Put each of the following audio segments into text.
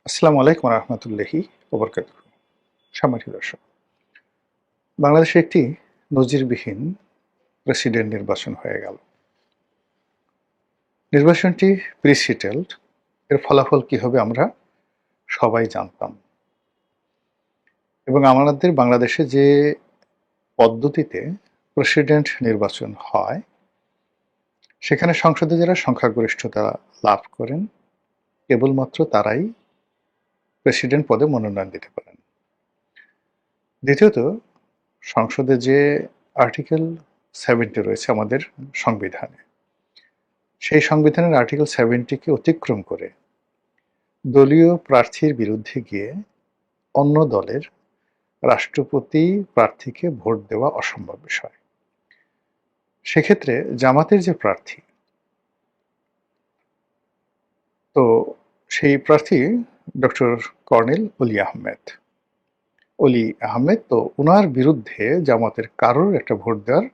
আসসালামু আলাইকুম রহমতুল্লাহি ওবরকাতুহু। সম্মানিত দর্শক, বাংলাদেশে একটি নজিরবিহীন প্রেসিডেন্ট নির্বাচন হয়ে গেল। নির্বাচনটি প্রি-সিটেলড, এর ফলাফল কি হবে আমরা সবাই জানতাম, এবং আমাদের বাংলাদেশে যে পদ্ধতিতে প্রেসিডেন্ট নির্বাচন হয় সেখানে সংসদে যারা সংখ্যাগরিষ্ঠতা লাভ করেন কেবলমাত্র তারাই প্রেসিডেন্ট পদে মনোনয়ন দিতে পারেন। দ্বিতীয়ত, সংসদে যে আর্টিকেল 70 রয়েছে আমাদের সংবিধানে, সেই সংবিধানের আর্টিকেল 70-কে অতিক্রম করে দলীয় প্রার্থীর বিরুদ্ধে গিয়ে অন্য দলের রাষ্ট্রপতি প্রার্থীকে ভোট দেওয়া অসম্ভব বিষয়। সেক্ষেত্রে জামাতের যে প্রার্থী, তো সেই প্রার্থী ডক্টর কর্নেল অলি আহমেদ, তো ওনার বিরুদ্ধে জামাতের কারোর একটা ভোট দেওয়ার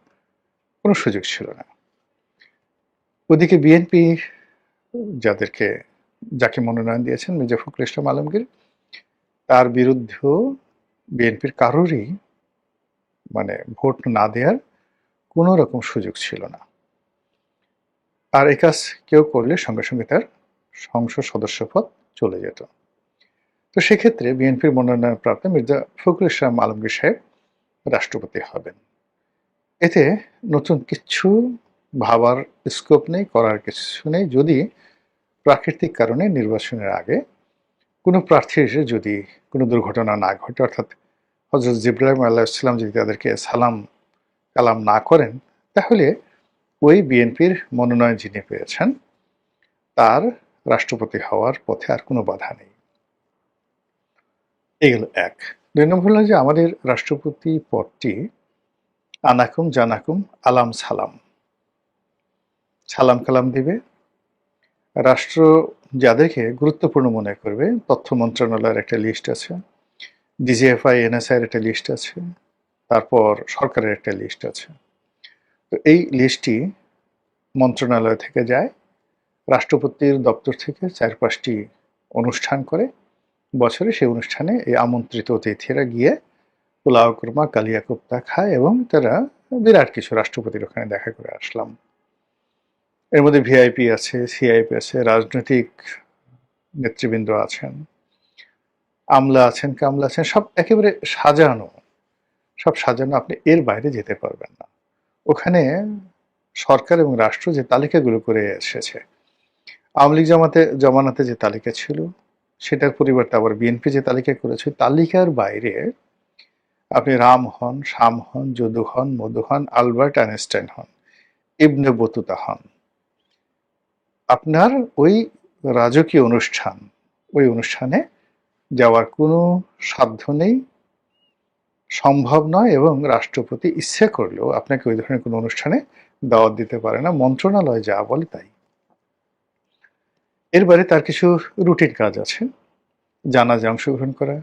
কোনো সুযোগ ছিল না। ওদিকে বিএনপি যাকে মনোনয়ন দিয়েছেন মির্জা ফখরুল ইসলাম আলমগীর, তার বিরুদ্ধেও বিএনপির কারোরই ভোট না দেওয়ার কোনো রকম সুযোগ ছিল না। আর এই কাজ কেউ করলে সঙ্গে সঙ্গে তার সংসদ সদস্যপদ চলে যেত। তো সেক্ষেত্রে বিএনপির মনোনয়নপ্রাপ্ত মির্জা ফখরুল ইসলাম আলমগীর সাহেব রাষ্ট্রপতি হবেন। এতে নতুন কিছু ভাবার স্কোপ নেই, করার কিছু নেই। যদি প্রাকৃতিক কারণে নির্বাচনের আগে কোনো প্রার্থীর যদি কোনো দুর্ঘটনা না ঘটে, অর্থাৎ হযরত জিবরাইল আলাইহিস সালাম যদি তাদেরকে সালাম কালাম না করেন, তাহলে ওই বিএনপির মনোনয়ন যিনি পেয়েছেন তার রাষ্ট্রপতি হওয়ার পথে আর কোনো বাধা নেই। এই গেল এক। ২ নম্বর হলো যে আমাদের রাষ্ট্রপতি পদটি আনাকুম জানাকুম আলাম সালাম, সালাম কালাম দিবে। রাষ্ট্র যাদেরকে গুরুত্বপূর্ণ মনে করবে, তথ্য মন্ত্রণালয়ের একটা লিস্ট আছে, ডিজিএফআই এনএসআই এর একটা লিস্ট আছে, তারপর সরকারের একটা লিস্ট আছে। তো এই লিস্টটি মন্ত্রণালয় থেকে যায়, রাষ্ট্রপতির দপ্তর থেকে ৪-৫টি অনুষ্ঠান করে বছরে। সেই অনুষ্ঠানে এই আমন্ত্রিত অতিথিরা গিয়ে পোলাও কোরমা কালিয়া কোপ্তা খায়, এবং তারা বিরাট কিছু রাষ্ট্রপতির ওখানে দেখা করে আসলাম। এর মধ্যে ভিআইপি আছে, সিআইপি আছে, রাজনৈতিক নেতৃবৃন্দ আছেন, আমলা আছেন, কামলা আছেন, সব একেবারে সাজানো, সব সাজানো। আপনি এর বাইরে যেতে পারবেন না। ওখানে সরকার এবং রাষ্ট্র যে তালিকাগুলো করে এসেছে, আওয়ামী লীগ জমানাতে যে তালিকা ছিল সেটার পরিবর্তে আবার বিএনপি যে তালিকা করেছে, তালিকার বাইরে আপনি রাম হন, শাম হন, যদু হন, মধু হন, আলবার্ট আইনস্টাইন হন, ইবনে বতুতা হন, আপনার ওই রাজকীয় অনুষ্ঠান, ওই অনুষ্ঠানে যাওয়ার কোনো সাধ্য নেই, সম্ভব নয়, এবং রাষ্ট্রপতি ইচ্ছে করলেও আপনাকে ওই ধরনের কোনো অনুষ্ঠানে দাওয়াত দিতে পারে না। মন্ত্রণালয় যা বলে তাই। এর বাইরে তার কিছু রুটিন কাজ আছে, জানাজায় অংশগ্রহণ করা,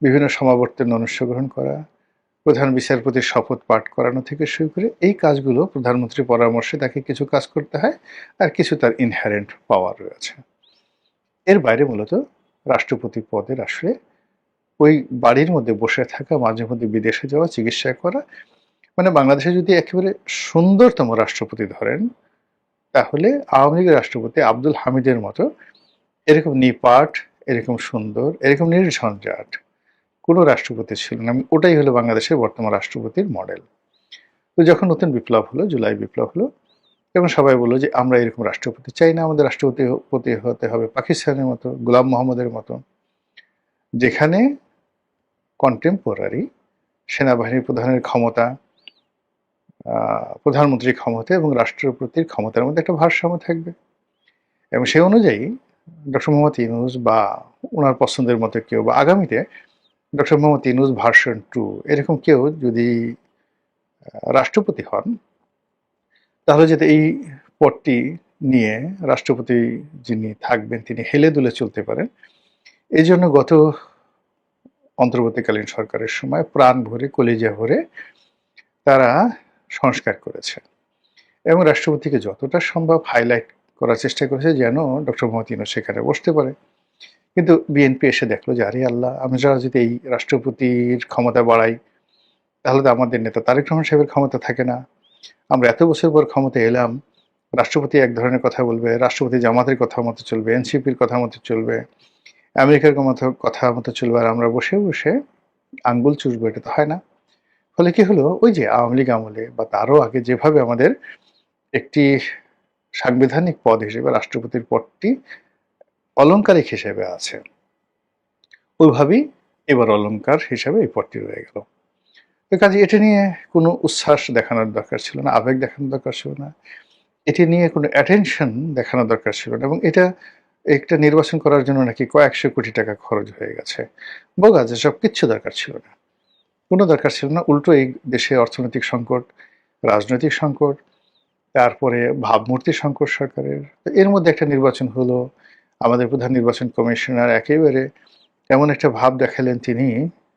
বিভিন্ন সমাবর্তনে অংশগ্রহণ করা, প্রধান বিচারপতির শপথ পাঠ করানো থেকে শুরু করে এই কাজগুলো প্রধানমন্ত্রীর পরামর্শে তাকে কিছু কাজ করতে হয়, আর কিছু তার ইনহেরেন্ট পাওয়ার রয়েছে। এর বাইরে মূলত রাষ্ট্রপতি পদের আসলে ওই বাড়ির মধ্যে বসে থাকা, মাঝে মধ্যে বিদেশে যাওয়া, চিকিৎসা করা, বাংলাদেশে যদি একেবারে সুন্দরতম রাষ্ট্রপতি ধরেন, তাহলে আওয়ামী লীগের রাষ্ট্রপতি আব্দুল হামিদের মতো এরকম নিপাট, এরকম সুন্দর, এরকম নির্ঝঞ্ঝাট কোনো রাষ্ট্রপতি ছিল না। ওটাই হলো বাংলাদেশের বর্তমান রাষ্ট্রপতির মডেল। তো যখন নতুন বিপ্লব হলো, জুলাই বিপ্লব হলো, তখন সবাই বললো যে আমরা এরকম রাষ্ট্রপতি চাই না, আমাদের রাষ্ট্রপতি হতে হবে পাকিস্তানের মতো, গোলাম মোহাম্মদের মতো, যেখানে কন্টেম্পোরারি সেনাবাহিনীর প্রধানের ক্ষমতা, প্রধানমন্ত্রীর ক্ষমতা এবং রাষ্ট্রপতির ক্ষমতার মধ্যে একটা ভারসাম্য থাকবে। এবং সেই অনুযায়ী ডক্টর মোহাম্মদ ইউনূস বা ওনার পছন্দের মতো কেউ, বা আগামীতে ডক্টর মোহাম্মদ ইউনূস ভার্সন 2 এরকম কেউ যদি রাষ্ট্রপতি হন, তাহলে যাতে এই পদটি নিয়ে রাষ্ট্রপতি যিনি থাকবেন তিনি হেলে দুলে চলতে পারেন, এই জন্য গত অন্তর্বর্তীকালীন সরকারের সময় প্রাণ ভরে, কলিজা ভরে তারা সংস্কার করেছে, এবং রাষ্ট্রপতিকে যতটা সম্ভব হাইলাইট করার চেষ্টা করেছে যেন ডক্টর মোহাম্মদ ইউনূস সেখানে বসতে পারে। কিন্তু বিএনপি এসে দেখলো যে আরে আল্লাহ, আমরা যদি এই রাষ্ট্রপতির ক্ষমতা বাড়াই তাহলে তো আমাদের নেতা তারেক রহমান সাহেবের ক্ষমতা থাকে না। আমরা এত বছর পর ক্ষমতা এলাম, রাষ্ট্রপতি এক ধরনের কথা বলবে, রাষ্ট্রপতি জামাতের কথা মতো চলবে, এনসিপির কথা মতো চলবে, আমেরিকার কথা মতো চলবে, আর আমরা বসে বসে আঙ্গুল চুষবো, এটা তো হয় না। ফলে কি হলো, ওই যে আওয়ামী লীগ আমলে বা তারও আগে যেভাবে আমাদের একটি সাংবিধানিক পদ হিসেবে রাষ্ট্রপতির পদটি অলংকারিক হিসেবে আছে, ওইভাবেই এবার অলংকার হিসেবে এই পদটি রয়ে গেল। তো কাজে এটা নিয়ে কোনো উচ্ছ্বাস দেখানোর দরকার ছিল না, আবেগ দেখানোর দরকার ছিল না, এটি নিয়ে কোনো অ্যাটেনশন দেখানোর দরকার ছিল না। এবং এটা একটা নির্বাচন করার জন্য নাকি কয়েকশো কোটি টাকা খরচ হয়ে গেছে, বোগা, যেসব কিচ্ছু দরকার ছিল না, কোনো দরকার ছিল না। উল্টো এই দেশে অর্থনৈতিক সংকট, রাজনৈতিক সংকট, তারপরে ভাবমূর্তির সংকট সরকারের, তো এর মধ্যে একটা নির্বাচন হলো। আমাদের প্রধান নির্বাচন কমিশনার একেবারে এমন একটা ভাব দেখালেন, তিনি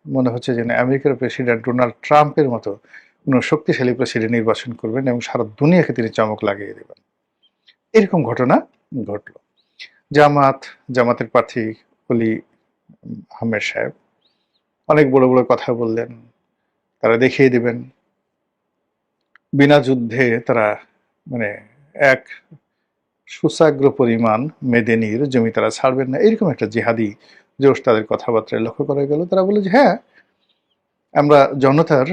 মনে হচ্ছে যেন আমেরিকার প্রেসিডেন্ট ডোনাল্ড ট্রাম্পের মতো কোনো শক্তিশালী প্রেসিডেন্ট নির্বাচন করবেন এবং সারা দুনিয়াকে তিনি চমক লাগিয়ে দেবেন। এরকম ঘটনা ঘটল। জামাতের প্রার্থী অলি আহমেদ সাহেব অনেক বড় বড় কথা বললেন, তারা দেখিয়ে দিবেন বিনা যুদ্ধে তারা মানে এক সুসাগ্র পরিমাণ মেদেনির জমি তারা ছাড়বেন না, এরকম একটা জিহাদি জোশ তাদের কথাবার্তায় লক্ষ্য করা গেল। তারা বলে যে হ্যাঁ, আমরা জনতার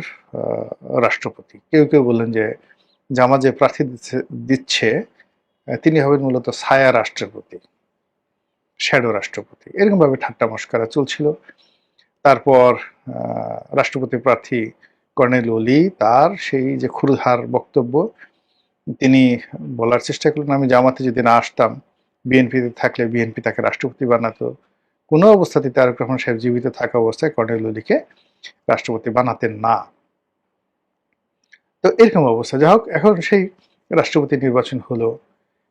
রাষ্ট্রপতি। কেউ কেউ বললেন যে জামাত যে প্রার্থী দিচ্ছে তিনি হবেন মূলত ছায়া রাষ্ট্রপতি, শ্যাডো রাষ্ট্রপতি, এরকম ভাবে ঠাট্টা মস্করা চলছিল। তারপর রাষ্ট্রপতি প্রার্থী কর্নেল ওলি তার সেই যে ক্ষুরধার বক্তব্য, তিনি বলার চেষ্টা করলেন আমি জামাতে যদি না আসতাম, বিএনপিতে থাকলে বিএনপি তাকে রাষ্ট্রপতি বানাতো, কোনো অবস্থাতে তারেক রহমান সাহেব জীবিত থাকা অবস্থায় কর্নেল ওলিকে রাষ্ট্রপতি বানাতেন না। তো এরকম অবস্থা, যাই হোক, এখন সেই রাষ্ট্রপতি নির্বাচন হলো।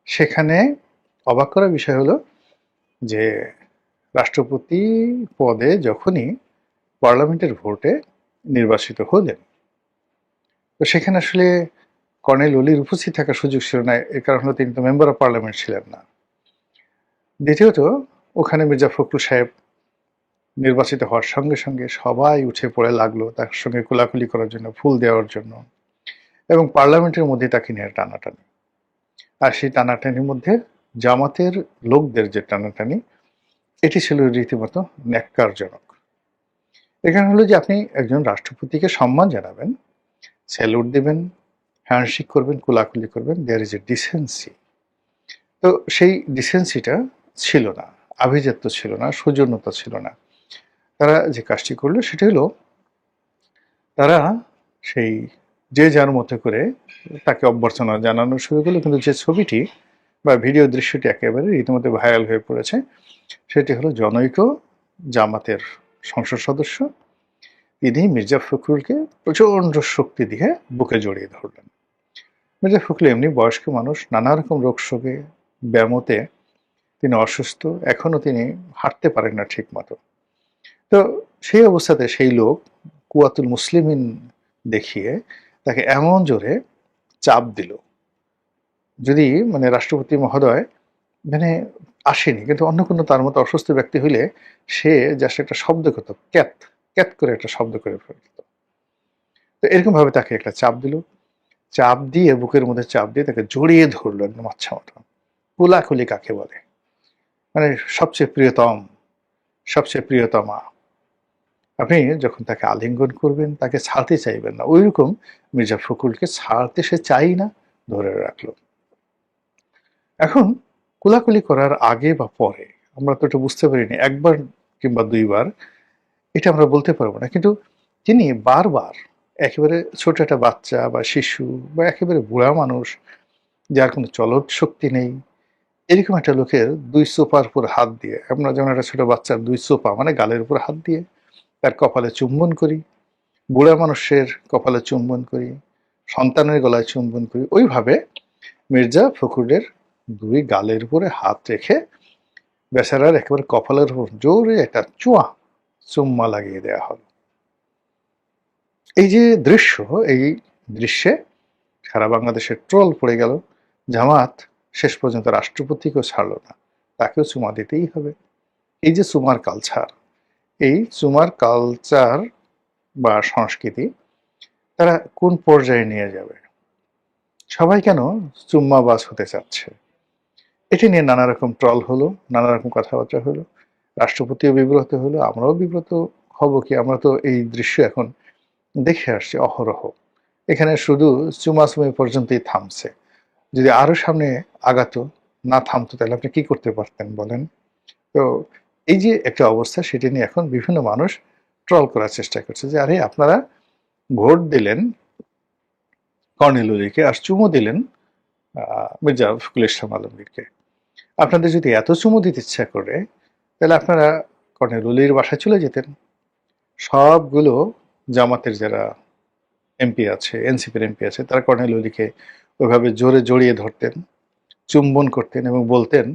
সেখানে অবাক করার বিষয় হলো যে রাষ্ট্রপতি পদে যখনই পার্লামেন্টের ভোটে নির্বাচিত হলেন, তো সেখানে আসলে কর্নেল ওলির উপস্থিত থাকার সুযোগ ছিল না। এর কারণ হলো তিনি তো মেম্বার অফ পার্লামেন্ট ছিলেন না। দ্বিতীয়ত, ওখানে মির্জা ফখরুল সাহেব নির্বাচিত হওয়ার সঙ্গে সঙ্গে সবাই উঠে পড়ে লাগলো তার সঙ্গে কোলাকুলি করার জন্য, ফুল দেওয়ার জন্য, এবং পার্লামেন্টের মধ্যে তাকে নিয়ে টানাটানি। আর সেই টানাটানির মধ্যে জামাতের লোকদের যে টানাটানি, এটি ছিল রীতিমতো ন্যাক্কারজনক। এখানে হলো যে আপনি একজন রাষ্ট্রপতিকে সম্মান জানাবেন, স্যালুট দিবেন, হ্যান্ডশেক করবেন, কোলাকুলি করবেন, দেয়ার ইজ এ ডিসেন্সি। তো সেই ডিসেন্সিটা ছিল না, আভিজাত্য ছিল না, সৌজন্যতা ছিল না। তারা যে কাজটি করলো সেটা হলো তারা সেই যে যার মতো করে তাকে অভ্যর্থনা জানানো শুরু করলো। কিন্তু যে ছবিটি বা ভিডিও দৃশ্যটি একেবারে রীতিমতো ভাইরাল হয়ে পড়েছে, সেটি হলো জনৈক জামাতের সংসদ সদস্য, তিনি মির্জা ফখরুলকে প্রচণ্ড শক্তি দিয়ে বুকে জড়িয়ে ধরলেন। মির্জা ফখরুল এমনি বয়স্ক মানুষ, নানা রকম রোগ শোকে, ব্যামোতে তিনি অসুস্থ, এখনো তিনি হাঁটতে পারেন না ঠিক মতো। তো সেই অবস্থাতে সেই লোক কুয়াতুল মুসলিমিন দেখিয়ে তাকে এমন জোরে চাপ দিল, যদি মানে রাষ্ট্রপতি মহোদয় মানে আসেনি, কিন্তু অন্য কোনো তার মতো অসুস্থ ব্যক্তি হইলে সে জাস্ট একটা শব্দ করতো, ক্যাত ক্যাত করে একটা শব্দ করে ফেলত। তো এরকম ভাবে তাকে একটা চাপ দিল, চাপ দিয়ে বুকের মধ্যে চাপ দিয়ে তাকে জড়িয়ে ধরলো একদম আচ্ছা মতো। কোলাকুলি কাকে বলে, মানে সবচেয়ে প্রিয়তম, সবচেয়ে প্রিয়তমা, আপনি যখন তাকে আলিঙ্গন করবেন তাকে ছাড়তে চাইবেন না, ওইরকম মির্জা ফখরুলকে ছাড়তে সে চাই না, ধরে রাখলো। এখন কোলাকুলি করার আগে বা পরে আমরা তো এটা বুঝতে পারিনি, একবার কিংবা দুইবার এটা আমরা বলতে পারবো না, কিন্তু তিনি বারবার একেবারে ছোট একটা বাচ্চা বা শিশু বা একেবারে বুড়া মানুষ যার কোনো চলৎ শক্তি নেই, এরকম একটা লোকের দুই সোপার উপর হাত দিয়ে, আমরা যেমন একটা ছোট বাচ্চার দুই সোপা মানে গালের উপর হাত দিয়ে তার কপালে চুম্বন করি, বুড়া মানুষের কপালে চুম্বন করি, সন্তানের গলায় চুম্বন করি, ওইভাবে মির্জা ফখরুলের দুই গালের উপরে হাত রেখে বেচারার একেবারে কপালের উপর জোরে একটা চুম্মা লাগিয়ে দেওয়া হলো। এই যে দৃশ্য, এই দৃশ্যে সারা বাংলাদেশের ট্রল পড়ে গেল। জামাত শেষ পর্যন্ত রাষ্ট্রপতিকেও ছাড়লো না, তাকেও চুমা দিতেই হবে। এই যে সুমার কালচার, এই সুমার কালচার বা সংস্কৃতি তারা কোন পর্যায়ে নিয়ে যাবে? সবাই কেন চুম্মাবাজ হতে চাচ্ছে? এটি নিয়ে নানা রকম ট্রল হলো, নানা রকম কথাবার্তা হলো, রাষ্ট্রপতিও বিব্রত হলো, আমরাও বিব্রত হব কি? আমরা তো এই দৃশ্য এখন দেখে আসছি অহরহ। এখানে শুধু চুমাচুমি পর্যন্তই থামছে। যদি আরো সামনে আগাতো, না থামতো, তাহলে আপনি কি করতে পারতেন বলেন? তো এই যে একটা অবস্থা, সেটি নিয়ে এখন বিভিন্ন মানুষ ট্রল করার চেষ্টা করছে যে আরে আপনারা ভোট দিলেন কর্নেল ওলিকে আর চুমো দিলেন মির্জা ফখরুল ইসলাম আলমগীরকে। আপনাদের যদি এত চুমো দিতে ইচ্ছা করে, তাহলে আপনারা কর্নেল ওলির বাসায় চলে যেতেন। সবগুলো জামাতের যারা এমপি আছে, এনসিপির এমপি আছে, তারা কর্নেল ওলিকে ওইভাবে জোরে জড়িয়ে ধরতেন, চুম্বন করতেন এবং বলতেন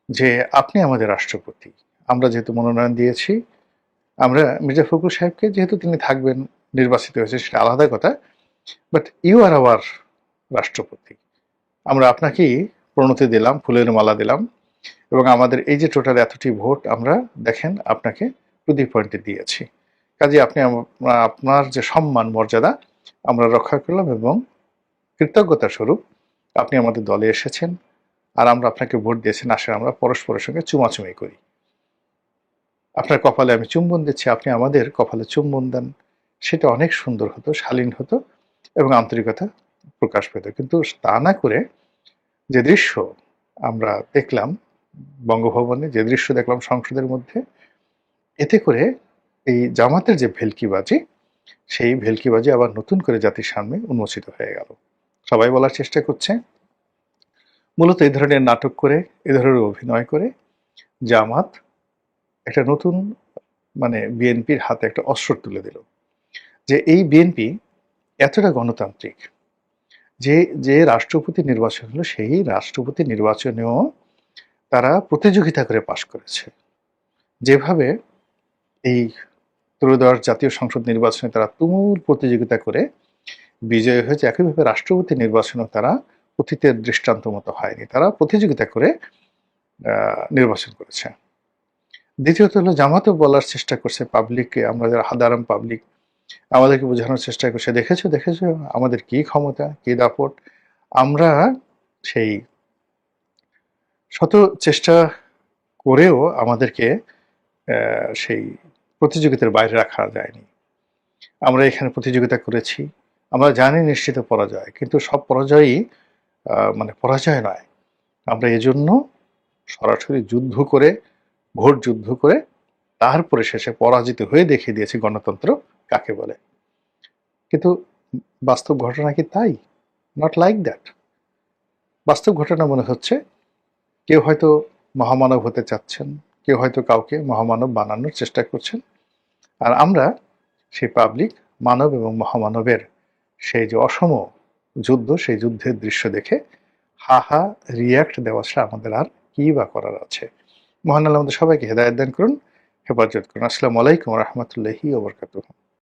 যে আপনি আমাদের রাষ্ট্রপতি, আমরা যেহেতু মনোনয়ন দিয়েছি, আমরা মির্জা ফখরুল সাহেবকে, যেহেতু তিনি থাকবেন, নির্বাচিত হয়েছে সেটা আলাদা কথা, বাট ইউ আর আওয়ার রাষ্ট্রপতি, আমরা আপনাকেই প্রণতি দিলাম, ফুলের মালা দিলাম, এবং আমাদের এই যে টোটাল এতটি ভোট আমরা দেখেন আপনাকে প্রতি পয়েন্টে দিয়েছি। কাজে আপনি আপনার যে সম্মান মর্যাদা আমরা রক্ষা করলাম, এবং কৃতজ্ঞতা স্বরূপ আপনি আমাদের দলে এসেছেন, আর আমরা আপনাকে ভোট দিয়েছেন, আসলে আমরা পরস্পরের সঙ্গে চুমাচুমি করি। আপনার কপালে আমি চুম্বন দিচ্ছি, আপনি আমাদের কপালে চুম্বন দেন। সেটা অনেক সুন্দর হতো, শালীন হতো এবং আন্তরিকতা প্রকাশ পেত। কিন্তু তা না করে যে দৃশ্য আমরা দেখলাম বঙ্গভবনে, যে দৃশ্য দেখলাম সংসদের মধ্যে, এতে করে এই জামাতের যে ভেলকিবাজি, সেই ভেলকিবাজি আবার নতুন করে জাতির সামনে উন্মোচিত হয়ে গেল। সবাই বলার চেষ্টা করছে মূলত এই ধরনের নাটক করে, এ ধরনের অভিনয় করে জামাত একটা নতুন বিএনপির হাতে একটা অস্ত্র তুলে দিল, যে এই বিএনপি এতটা গণতান্ত্রিক যে যে রাষ্ট্রপতি নির্বাচন হলো, সেই রাষ্ট্রপতি নির্বাচনেও তারা প্রতিযোগিতা করে পাশ করেছে। যেভাবে এই ত্রয়োদশ জাতীয় সংসদ নির্বাচনে তারা তুমুল প্রতিযোগিতা করে বিজয়ী হয়েছে, একইভাবে রাষ্ট্রপতি নির্বাচনেও তারা অতীতের দৃষ্টান্ত মতো হয়নি, তারা প্রতিযোগিতা করে নির্বাচন করেছে। দ্বিতীয়ত হলো জামাতও বলার চেষ্টা করছে পাবলিককে, আমরা যারা সাধারণ পাবলিক, আমাদেরকে বোঝানোর চেষ্টা করছে, দেখেছো দেখেছো আমাদের কি ক্ষমতা, কি দাপট, আমরা সেই শত চেষ্টা করেও আমাদেরকে সেই প্রতিযোগিতার বাইরে রাখা যায়নি। আমরা এখানে প্রতিযোগিতা করেছি, আমরা জানি নিশ্চিত পরাজয়, কিন্তু সব পরাজয়ই পরাজয় নয়। আমরা এজন্য সরাসরি যুদ্ধ করে, ভোট যুদ্ধ করে, তারপরে শেষে পরাজিত হয়ে দেখিয়ে দিয়েছি গণতন্ত্র কাকে বলে। কিন্তু বাস্তব ঘটনা কি তাই? Not like that. বাস্তব ঘটনা মনে হচ্ছে কেউ হয়তো মহামানব হতে চাচ্ছেন, কেউ হয়তো কাউকে মহামানব বানানোর চেষ্টা করছেন, আর আমরা সেই পাবলিক মানব এবং মহামানবের সেই যে অসম যুদ্ধ, সেই যুদ্ধের দৃশ্য দেখে হা হা রিয়াক্ট দেওয়া ছাড়া আমাদের আর কি বা করার আছে। মহান আল্লাহ আমাদের সবাইকে হেদায়েত দান করুন, হেফাজত করুন। আসসালামু আলাইকুম ওয়া রাহমাতুল্লাহি ওয়া বারাকাতুহু।